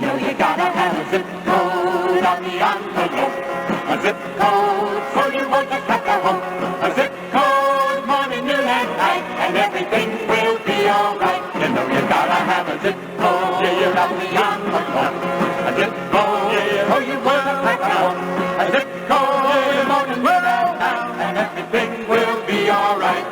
know you gotta have a zip code on the envelope. A zip code so you won't just have to hope. A zip code morning, noon, and night, and everything will be alright. You know you gotta have a zip code on the envelope. A zip code so you won't just have to hope. A zip code morning, noon, and night, and everything will be alright.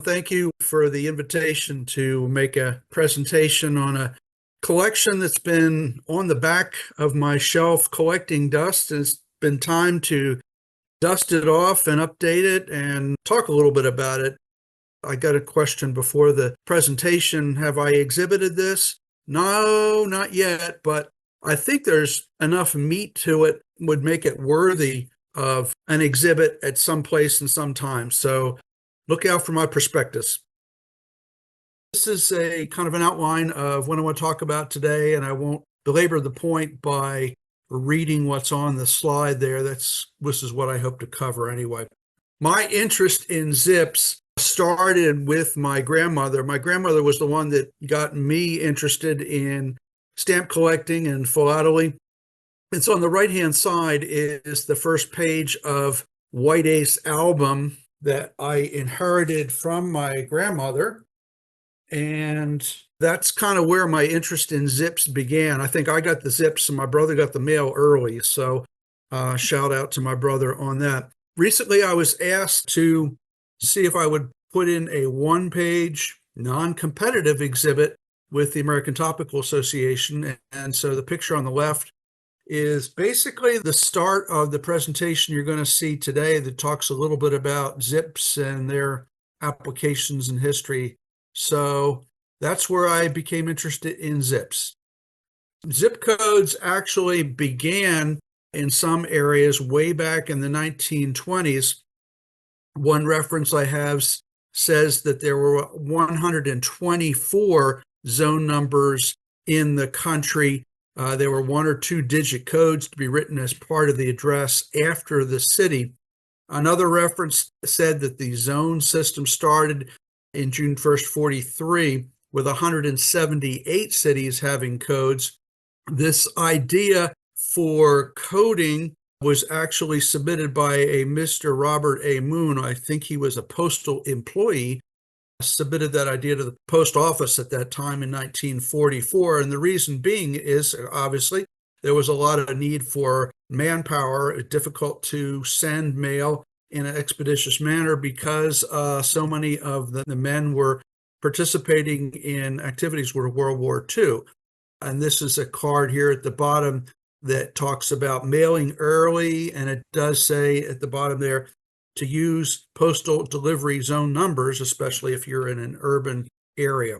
Thank you for the invitation to make a presentation on a collection that's been on the back of my shelf collecting dust. It's been time to dust it off and update it and talk a little bit about it. I got a question before the presentation. Have I exhibited this? No, not yet, but I think there's enough meat to it would make it worthy of an exhibit at some place and some time. So look out for my prospectus. This is a kind of an outline of what I want to talk about today, and I won't belabor the point by reading what's on the slide there. This is what I hope to cover anyway. My interest in zips started with my grandmother. My grandmother was the one that got me interested in stamp collecting and philately. And so on the right-hand side is the first page of White Ace album that I inherited from my grandmother. And that's kind of where my interest in zips began. I think I got the zips and my brother got the mail early. So shout out to my brother on that. Recently, I was asked to see if I would put in a one-page non-competitive exhibit with the American Topical Association. And so the picture on the left is basically the start of the presentation you're going to see today that talks a little bit about zips and their applications and history. So that's where I became interested in zips. Zip codes actually began in some areas way back in the 1920s. One reference I have says that there were 124 zone numbers in the country. There were 1 or 2 digit codes to be written as part of the address after the city. Another reference said that the zone system started in June 1st, 43, with 178 cities having codes. This idea for coding was actually submitted by a Mr. Robert A. Moon. I think he was a postal employee, submitted that idea to the post office at that time in 1944. And the reason being is, obviously, there was a lot of need for manpower, difficult to send mail in an expeditious manner because so many of the men were participating in activities with World War II. And this is a card here at the bottom that talks about mailing early, and it does say at the bottom there to use postal delivery zone numbers, especially if you're in an urban area.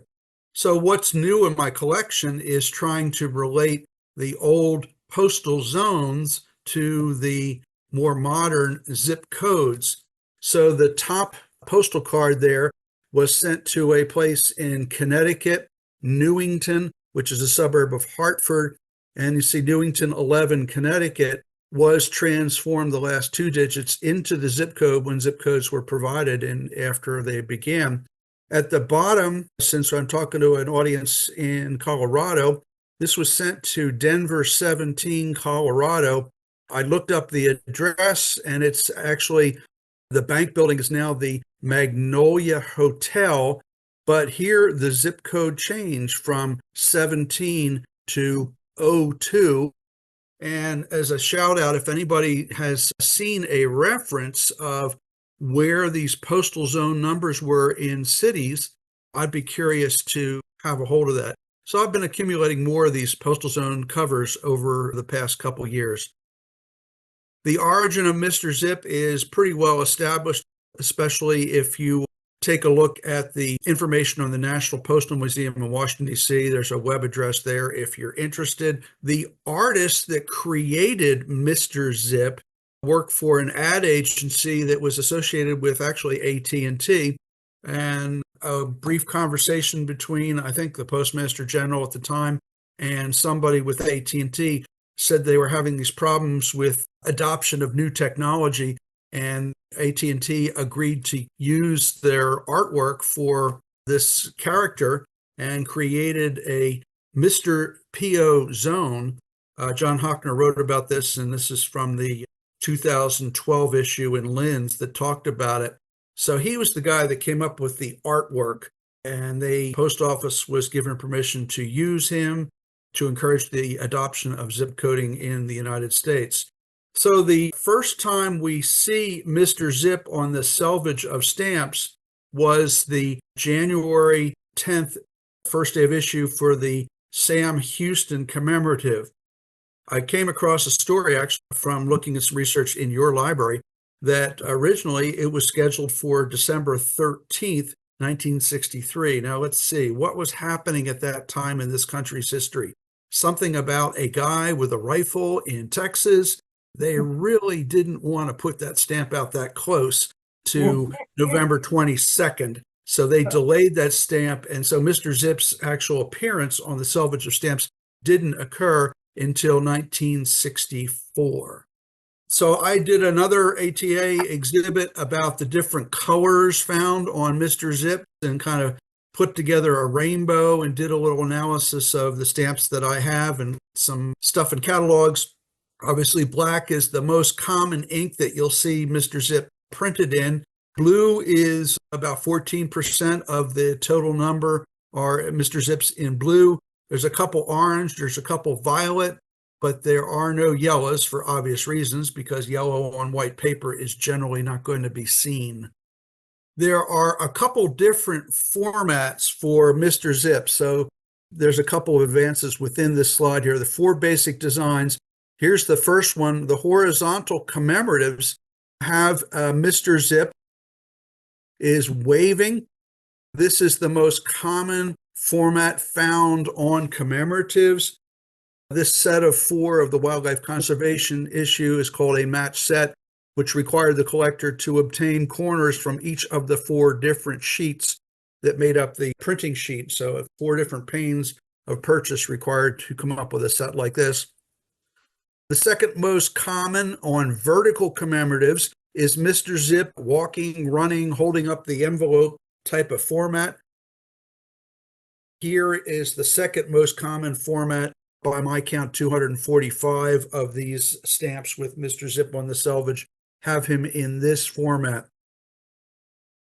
So what's new in my collection is trying to relate the old postal zones to the more modern zip codes. So the top postal card there was sent to a place in Connecticut, Newington, which is a suburb of Hartford. And you see Newington 11, Connecticut was transformed, the last 2 digits, into the zip code when zip codes were provided and after they began. At the bottom, since I'm talking to an audience in Colorado, this was sent to Denver 17, Colorado. I looked up the address, and it's actually, the bank building is now the Magnolia Hotel, but here the zip code changed from 17 to 02. And as a shout out, if anybody has seen a reference of where these postal zone numbers were in cities, I'd be curious to have a hold of that. So I've been accumulating more of these postal zone covers over the past couple years. The origin of Mr. Zip is pretty well established, especially if you take a look at the information on the National Postal Museum in Washington, D.C. There's a web address there if you're interested. The artist that created Mr. Zip worked for an ad agency that was associated with actually AT&T, and a brief conversation between, I think, the Postmaster General at the time and somebody with AT&T said they were having these problems with adoption of new technology, and AT&T agreed to use their artwork for this character and created a Mr. PO zone. John Hockner wrote about this, and this is from the 2012 issue in Linz that talked about it. So he was the guy that came up with the artwork, and the post office was given permission to use him to encourage the adoption of zip coding in the United States. So the first time we see Mr. Zip on the selvege of stamps was the January 10th, first day of issue for the Sam Houston commemorative. I came across a story actually from looking at some research in your library that originally it was scheduled for December 13th, 1963. Now let's see, what was happening at that time in this country's history? Something about a guy with a rifle in Texas. They really didn't want to put that stamp out that close to November 22nd. So they delayed that stamp. And so Mr. Zip's actual appearance on the selvege of stamps didn't occur until 1964. So I did another ATA exhibit about the different colors found on Mr. Zip and kind of put together a rainbow and did a little analysis of the stamps that I have and some stuff in catalogs. Obviously, black is the most common ink that you'll see Mr. Zip printed in. Blue is about 14% of the total number are Mr. Zips in blue. There's a couple orange, there's a couple violet, but there are no yellows for obvious reasons because yellow on white paper is generally not going to be seen. There are a couple different formats for Mr. Zip. So there's a couple of advances within this slide here. The 4 basic designs. Here's the first one. The horizontal commemoratives have Mr. Zip is waving. This is the most common format found on commemoratives. This set of 4 of the wildlife conservation issue is called a match set, which required the collector to obtain corners from each of the 4 different sheets that made up the printing sheet. So 4 different panes of purchase required to come up with a set like this. The second most common on vertical commemoratives is Mr. Zip walking, running, holding up the envelope type of format. Here is the second most common format. By my count, 245 of these stamps with Mr. Zip on the selvege have him in this format.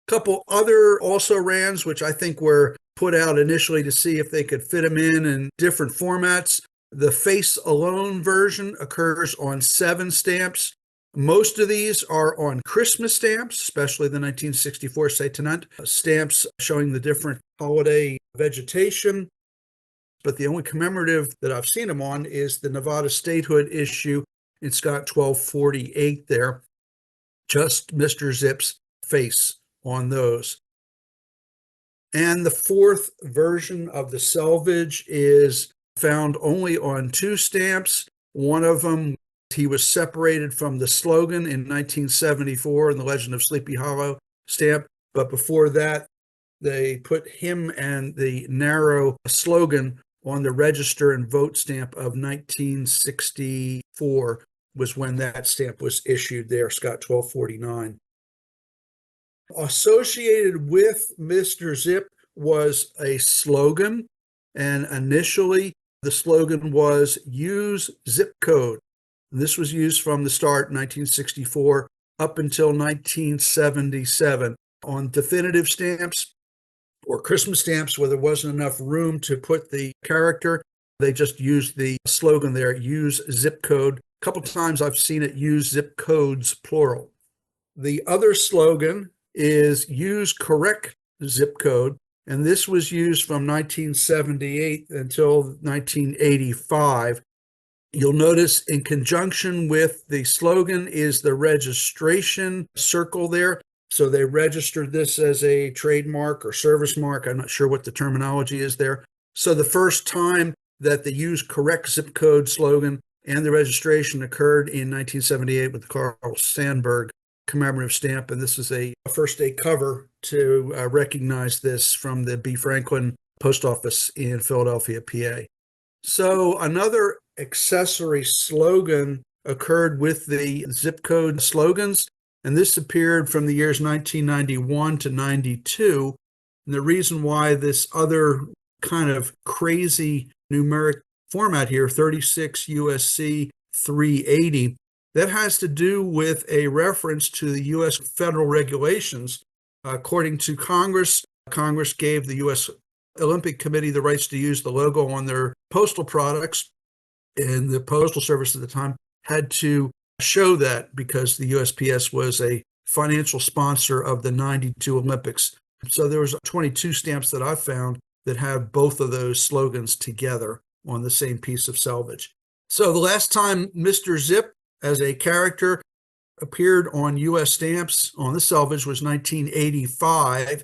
A couple other also rans, which I think were put out initially to see if they could fit them in different formats. The face alone version occurs on 7 stamps. Most of these are on Christmas stamps, especially the 1964 Satanant stamps showing the different holiday vegetation. But the only commemorative that I've seen them on is the Nevada statehood issue. It's got 1248 there, just Mr. Zip's face on those. And the 4th version of the selvege is found only on 2 stamps. One of them, he was separated from the slogan in 1974 in the Legend of Sleepy Hollow stamp. But before that, they put him and the narrow slogan on the register and vote stamp of 1964 was when that stamp was issued there, Scott 1249. Associated with Mr. Zip was a slogan, and initially the slogan was use zip code. And this was used from the start, 1964, up until 1977. On definitive stamps or Christmas stamps where there wasn't enough room to put the character, they just used the slogan there, use zip code. A couple times I've seen it use zip codes, plural. The other slogan is use correct zip code, and this was used from 1978 until 1985. You'll notice in conjunction with the slogan is the registration circle there. So they registered this as a trademark or service mark. I'm not sure what the terminology is there. So the first time that the use correct zip code slogan and the registration occurred in 1978 with the Carl Sandburg commemorative stamp. And this is a first day cover to recognize this from the B. Franklin Post Office in Philadelphia, PA. So another accessory slogan occurred with the zip code slogans, and this appeared from the years 1991 to 92. And the reason why this other kind of crazy numeric format here, 36 USC 380. That has to do with a reference to the U.S. federal regulations. According to Congress, Congress gave the U.S. Olympic Committee the rights to use the logo on their postal products, and the Postal Service at the time had to show that because the USPS was a financial sponsor of the 92 Olympics. So there was 22 stamps that I found that have both of those slogans together on the same piece of selvage. So the last time Mr. Zip as a character appeared on U.S. stamps on the selvage was 1985.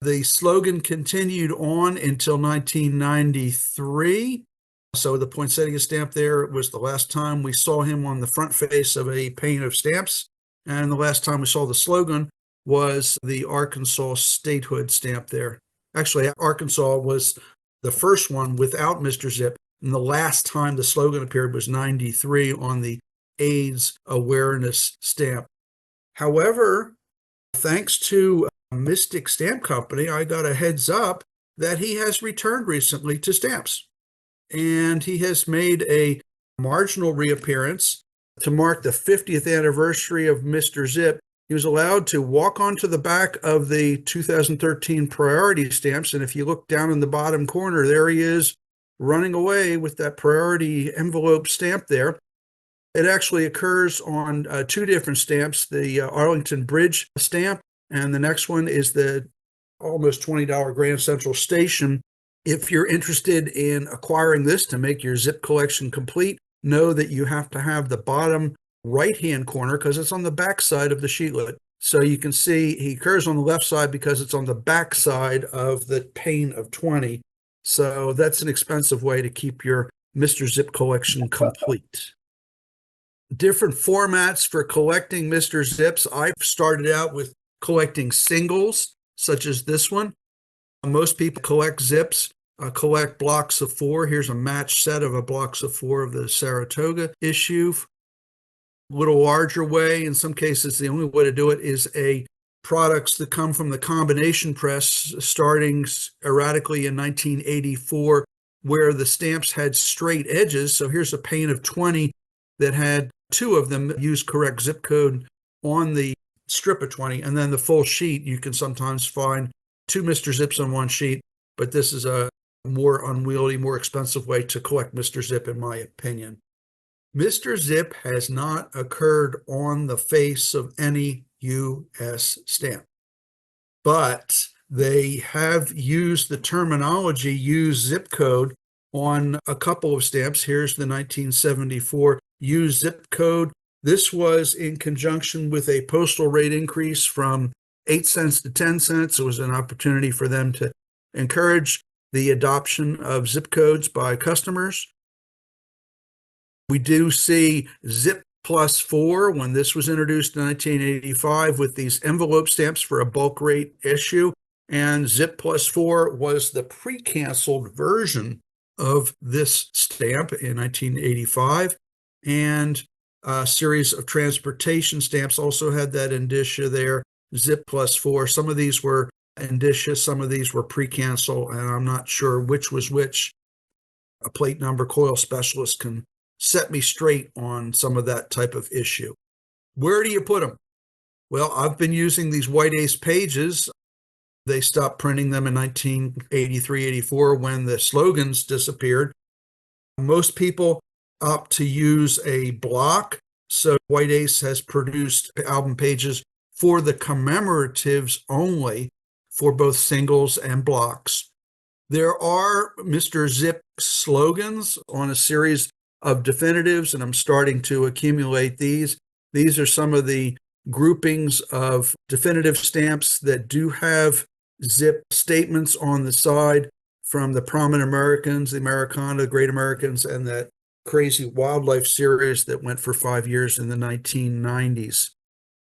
The slogan continued on until 1993. So the poinsettia stamp there was the last time we saw him on the front face of a pane of stamps. And the last time we saw the slogan was the Arkansas statehood stamp there. Actually, Arkansas was the first one without Mr. Zip. And the last time the slogan appeared was 93 on the AIDS awareness stamp. However, thanks to Mystic Stamp Company, I got a heads up that he has returned recently to stamps. And he has made a marginal reappearance to mark the 50th anniversary of Mr. Zip. He was allowed to walk onto the back of the 2013 priority stamps. And if you look down in the bottom corner, there he is running away with that priority envelope stamp there. It actually occurs on two different stamps, the Arlington Bridge stamp, and the next one is the almost $20 Grand Central Station. If you're interested in acquiring this to make your Zip collection complete, know that you have to have the bottom right-hand corner because it's on the back side of the sheetlet. So you can see he occurs on the left side because it's on the back side of the pane of 20. So that's an expensive way to keep your Mr. Zip collection complete. Different formats for collecting Mr. Zips. I've started out with collecting singles, such as this one. Most people collect Zips, collect blocks of 4. Here's a match set of a blocks of 4 of the Saratoga issue. A little larger way, in some cases, the only way to do it is products that come from the combination press starting erratically in 1984, where the stamps had straight edges. So here's a pane of 20 that had 2 of them that use correct zip code on the strip of 20, and then the full sheet. You can sometimes find 2 Mr. Zips on one sheet, but this is a more unwieldy, more expensive way to collect Mr. Zip, in my opinion. Mr. Zip has not occurred on the face of any U.S. stamp, but they have used the terminology, use zip code on a couple of stamps. Here's the 1974 use zip code. This was in conjunction with a postal rate increase from 8 cents to 10 cents. It was an opportunity for them to encourage the adoption of zip codes by customers. We do see Zip +4 when this was introduced in 1985 with these envelope stamps for a bulk rate issue. And Zip +4 was the pre-canceled version of this stamp in 1985. And a series of transportation stamps also had that indicia there, Zip +4. Some of these were indicia, some of these were pre-cancel, and I'm not sure which was which. A plate number coil specialist can set me straight on some of that type of issue. Where do you put them? Well, I've been using these White Ace pages. They stopped printing them in 1983-84 when the slogans disappeared. Most people opt to use a block. So White Ace has produced album pages for the commemoratives only for both singles and blocks. There are Mr. Zip slogans on a series of definitives, and I'm starting to accumulate these. These are some of the groupings of definitive stamps that do have Zip statements on the side from the Prominent Americans, the Americana, the Great Americans, and that crazy wildlife series that went for 5 years in the 1990s.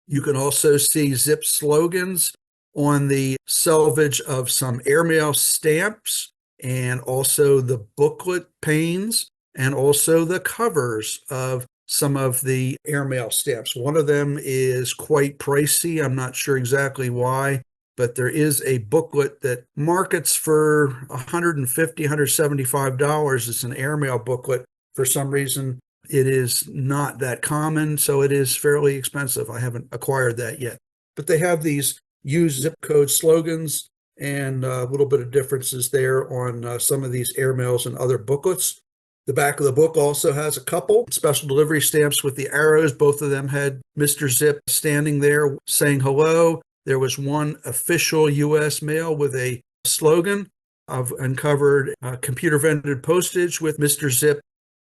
You can also see Zip slogans on the selvage of some airmail stamps and also the booklet panes and also the covers of some of the airmail stamps. One of them is quite pricey. I'm not sure exactly why, but there is a booklet that markets for $150, $175. It's an airmail booklet. For some reason, it is not that common, so it is fairly expensive. I haven't acquired that yet. But they have these use zip code slogans and a little bit of differences there on some of these airmails and other booklets. The back of the book also has a couple special delivery stamps with the arrows. Both of them had Mr. Zip standing there saying hello. There was one official U.S. mail with a slogan. I've uncovered computer vended postage with Mr. Zip.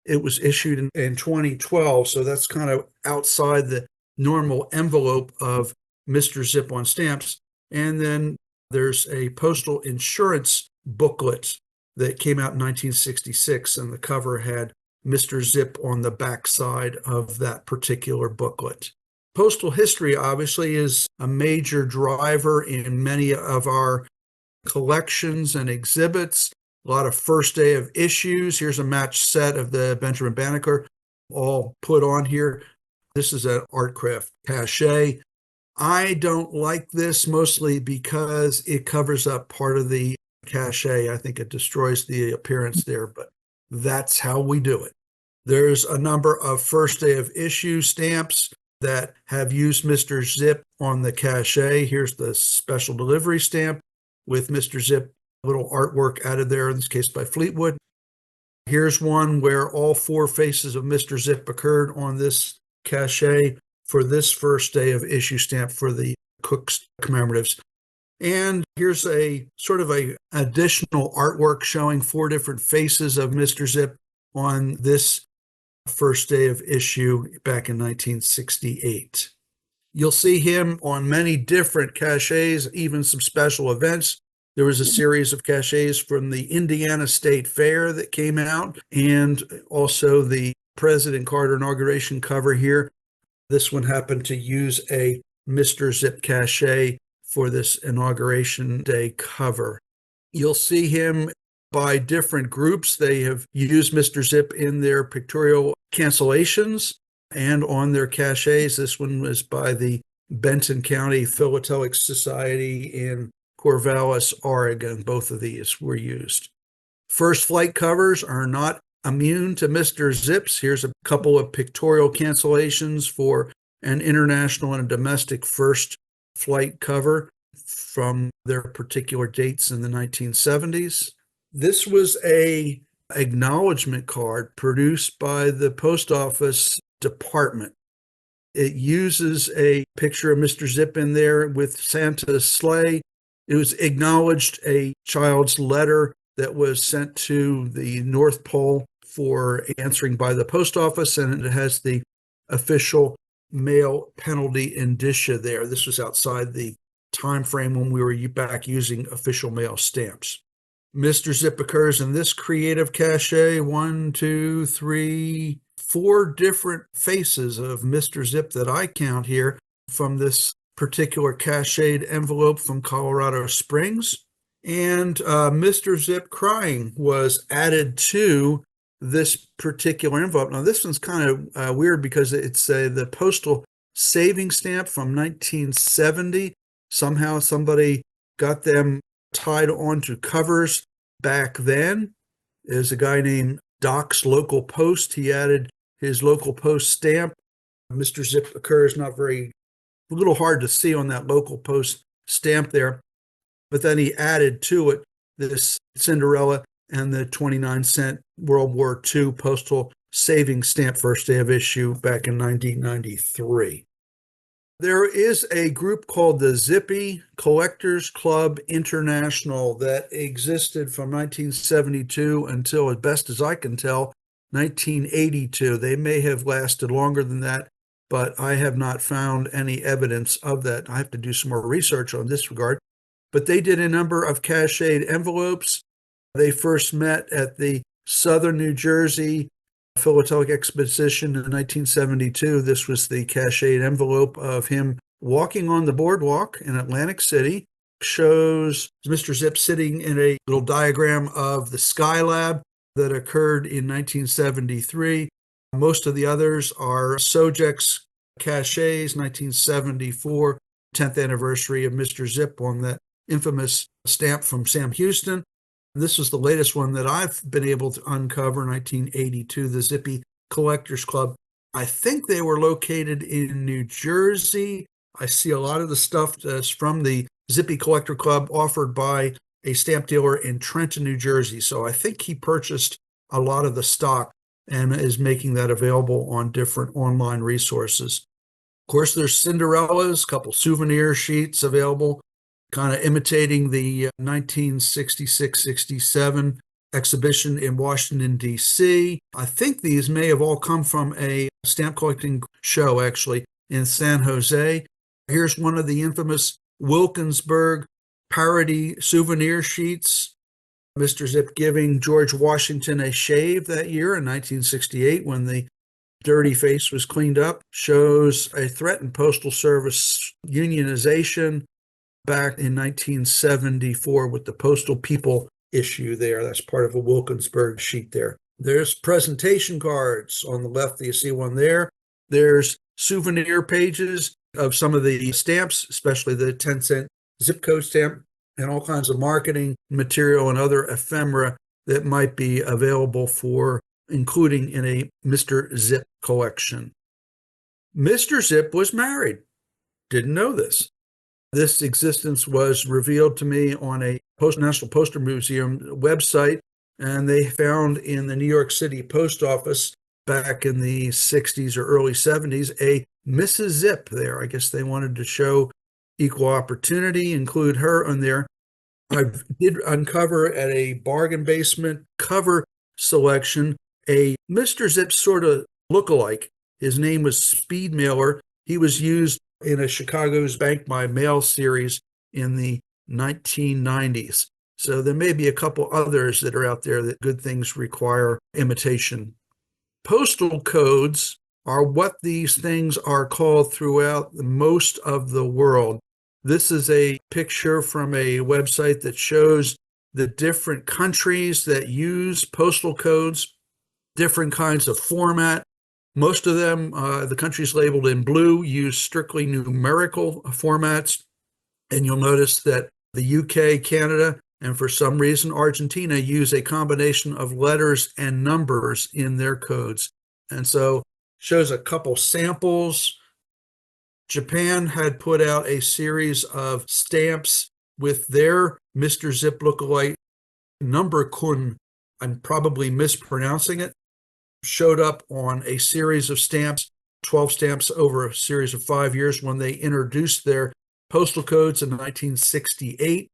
It was issued in 2012, so that's kind of outside the normal envelope of Mr. Zip on stamps. And then there's a postal insurance booklet that came out in 1966, and the cover had Mr. Zip on the backside of that particular booklet. Postal history, obviously, is a major driver in many of our collections and exhibits. A lot of first day of issues. Here's a matched set of the Benjamin Banneker, all put on here. This is an Artcraft cachet. I don't like this mostly because it covers up part of the cachet. I think it destroys the appearance there, but that's how we do it. There's a number of first day of issue stamps that have used Mr. Zip on the cachet. Here's the special delivery stamp with Mr. Zip, little artwork added there, in this case by Fleetwood. Here's one where all four faces of Mr. Zip occurred on this cachet for this first day of issue stamp for the Cook's commemoratives. And here's a sort of a additional artwork showing four different faces of Mr. Zip on this first day of issue back in 1968. You'll see him on many different cachets, even some special events. There was a series of cachets from the Indiana State Fair that came out, and also the President Carter inauguration cover here. This one happened to use a Mr. Zip cachet for this inauguration day cover. You'll see him by different groups. They have used Mr. Zip in their pictorial cancellations and on their cachets. This one was by the Benton County Philatelic Society in Corvallis, Oregon. Both of these were used. First flight covers are not immune to Mr. Zips. Here's a couple of pictorial cancellations for an international and a domestic first flight cover from their particular dates in the 1970s. This was a acknowledgement card produced by the post office department. It uses a picture of Mr. Zip in there with Santa's sleigh. It was acknowledged a child's letter that was sent to the North Pole for answering by the post office, and it has the official mail penalty indicia there. This was outside the time frame when we were back using official mail stamps. Mr. Zip occurs in this creative cachet. 1, 2, 3, 4 different faces of Mr. Zip that I count here from this particular cachet envelope from Colorado Springs. And Mr. Zip crying was added to this particular envelope. Now, this one's kind of weird because it's the postal savings stamp from 1970. Somehow somebody got them tied onto covers back then. There's a guy named Doc's Local Post. He added his local post stamp. Mr. Zip occurs a little hard to see on that local post stamp there. But then he added to it this Cinderella and the 29-cent World War II postal savings stamp first day of issue back in 1993. There is a group called the Zippy Collectors Club International that existed from 1972 until, as best as I can tell, 1982. They may have lasted longer than that, but I have not found any evidence of that. I have to do some more research on this regard. But they did a number of cachet envelopes. They first met at the Southern New Jersey Philatelic Exposition in 1972. This was the cachet envelope of him walking on the boardwalk in Atlantic City. Shows Mr. Zip sitting in a little diagram of the Skylab that occurred in 1973. Most of the others are Sojex cachets, 1974, 10th anniversary of Mr. Zip on that infamous stamp from Sam Houston. This was the latest one that I've been able to uncover, 1982, the Zippy Collectors Club. I think they were located in New Jersey. I see a lot of the stuff that's from the Zippy Collector Club offered by a stamp dealer in Trenton, New Jersey. So I think he purchased a lot of the stock and is making that available on different online resources. Of course, there's Cinderella's, a couple souvenir sheets available, kind of imitating the 1966-67 exhibition in Washington, D.C. I think these may have all come from a stamp collecting show, actually, in San Jose. Here's one of the infamous Wilkinsburg parody souvenir sheets. Mr. Zip giving George Washington a shave that year in 1968 when the dirty face was cleaned up, shows a threatened Postal Service unionization back in 1974 with the Postal People issue there. That's part of a Wilkinsburg sheet there. There's presentation cards on the left. You see one there. There's souvenir pages of some of the stamps, especially the 10-cent zip code stamp, and all kinds of marketing material and other ephemera that might be available for including in a Mr. Zip collection. Mr. Zip was married. Didn't know this. This existence was revealed to me on a National Postal Museum website, and they found in the New York City Post Office back in the 60s or early 70s a Mrs. Zip there. I guess they wanted to show equal opportunity, include her on there. I did uncover at a bargain basement cover selection a Mr. Zip sort of lookalike. His name was Speed Mailer. He was used in a Chicago's Bank by Mail series in the 1990s. So there may be a couple others that are out there that good things require imitation. Postal codes are what these things are called throughout most of the world. This is a picture from a website that shows the different countries that use postal codes, different kinds of format. Most of them, the countries labeled in blue, use strictly numerical formats. And you'll notice that the UK, Canada, and for some reason Argentina use a combination of letters and numbers in their codes. And so shows a couple samples. Japan had put out a series of stamps with their Mr. Zip lookalike number kun. I'm probably mispronouncing it. Showed up on a series of stamps, 12 stamps over a series of 5 years when they introduced their postal codes in 1968.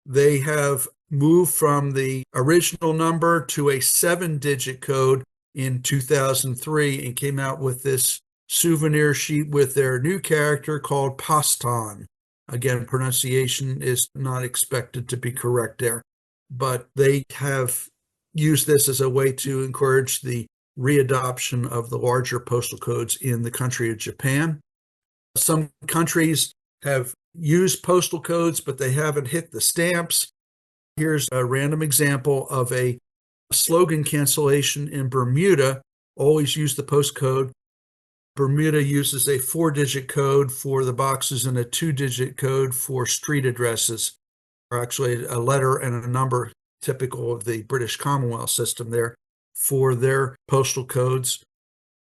They have moved from the original number to a 7-digit code in 2003 and came out with this souvenir sheet with their new character called Postan. Again, pronunciation is not expected to be correct there, but they have used this as a way to encourage the readoption of the larger postal codes in the country of Japan. Some countries have used postal codes, but they haven't hit the stamps. Here's a random example of a slogan cancellation in Bermuda. Always use the postcode. Bermuda uses a 4-digit code for the boxes and a 2-digit code for street addresses, or actually a letter and a number typical of the British Commonwealth system there for their postal codes.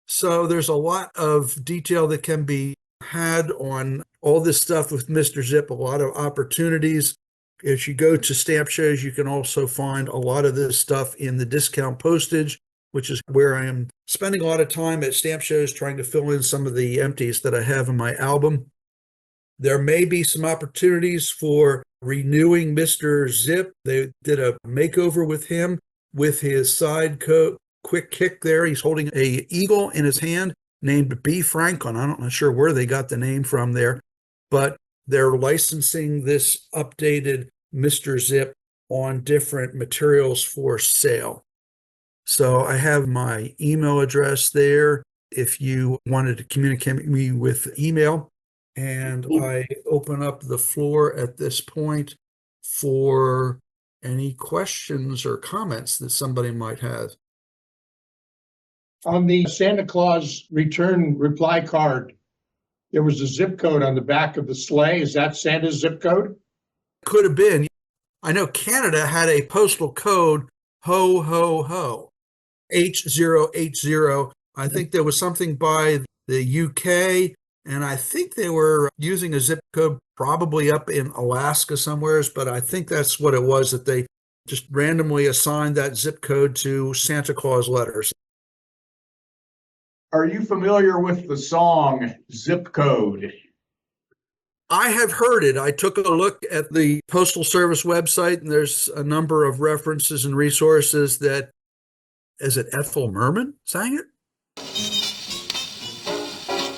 So there's a lot of detail that can be had on all this stuff with Mr. Zip, a lot of opportunities. As you go to stamp shows, you can also find a lot of this stuff in the discount postage, which is where I am spending a lot of time at stamp shows trying to fill in some of the empties that I have in my album. There may be some opportunities for renewing Mr. Zip. They did a makeover with him with his side quick kick there. He's holding an eagle in his hand named B. Franklin. I'm not sure where they got the name from there, but they're licensing this updated Mr. Zip on different materials for sale. So I have my email address there if you wanted to communicate with me with email. And I open up the floor at this point for any questions or comments that somebody might have. On the Santa Claus return reply card, there was a zip code on the back of the sleigh. Is that Santa's zip code? Could have been. I know Canada had a postal code, ho, ho, ho, H080. I think there was something by the UK, and I think they were using a zip code probably up in Alaska somewheres, but I think that's what it was, that they just randomly assigned that zip code to Santa Claus letters. Are you familiar with the song Zip Code? I have heard it. I took a look at the Postal Service website, and there's a number of references and resources that, is it Ethel Merman sang it?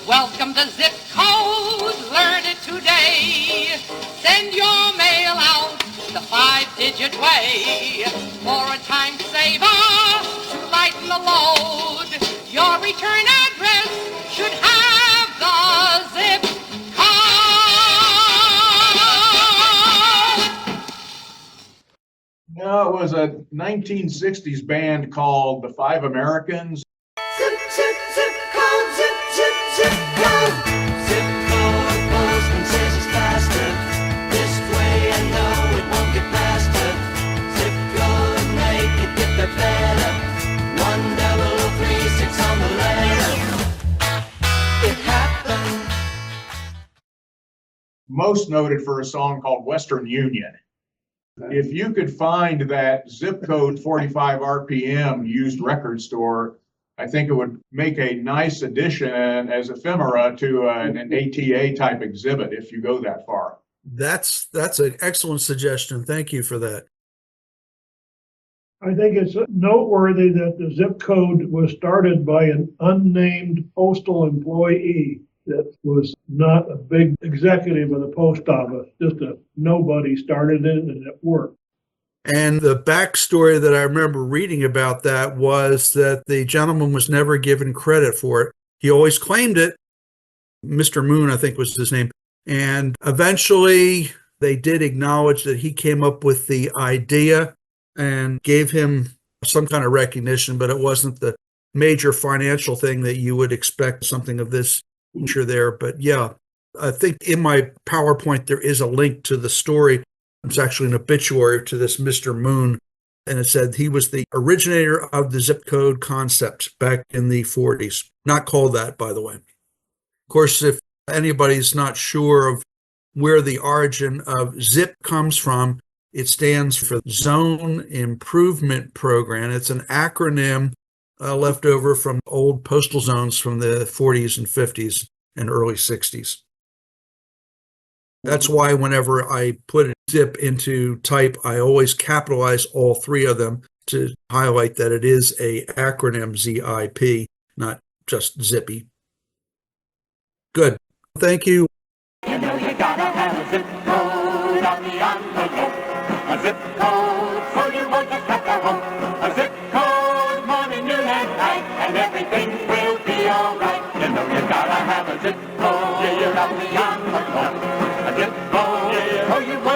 Welcome to Zip Code, learn it today. Send your mail out the 5-digit way. For a time saver, to lighten the load, your return address should have the zip code. No, it was a 1960s band called the Five Americans. Zip, zip, zip code, zip, zip, zip code. Zip code, postman says it's faster. This way I know it won't get past her. Zip code, make it get the better. 10036 on the letter. It happened. Most noted for a song called Western Union. If you could find that zip code 45 RPM used record store, I think it would make a nice addition as ephemera to an ATA type exhibit if you go that far. That's an excellent suggestion. Thank you for that. I think it's noteworthy that the zip code was started by an unnamed postal employee that was not a big executive of the post office. Just a nobody started it, and it worked. And the backstory that I remember reading about that was that the gentleman was never given credit for it. He always claimed it. Mr. Moon, I think, was his name. And eventually they did acknowledge that he came up with the idea and gave him some kind of recognition, but it wasn't the major financial thing that you would expect something of this nature there. But yeah, I think in my PowerPoint there is a link to the story. It's actually an obituary to this Mr. Moon, and it said he was the originator of the zip code concept back in the 40s. Not called that, by the way. Of course, if anybody's not sure of where the origin of ZIP comes from, it stands for Zone Improvement Program. It's an acronym left over from old postal zones from the 40s and 50s and early 60s. That's why whenever I put zip into type, I always capitalize all three of them to highlight that it is a acronym, ZIP, not just zippy. Good. Thank you. You know you gotta have a zip code on the envelope. A zip code so you won't just have to hope. A zip code morning, noon, and night, and everything will be alright. You know you gotta have a zip code on the envelope. A zip code so you won't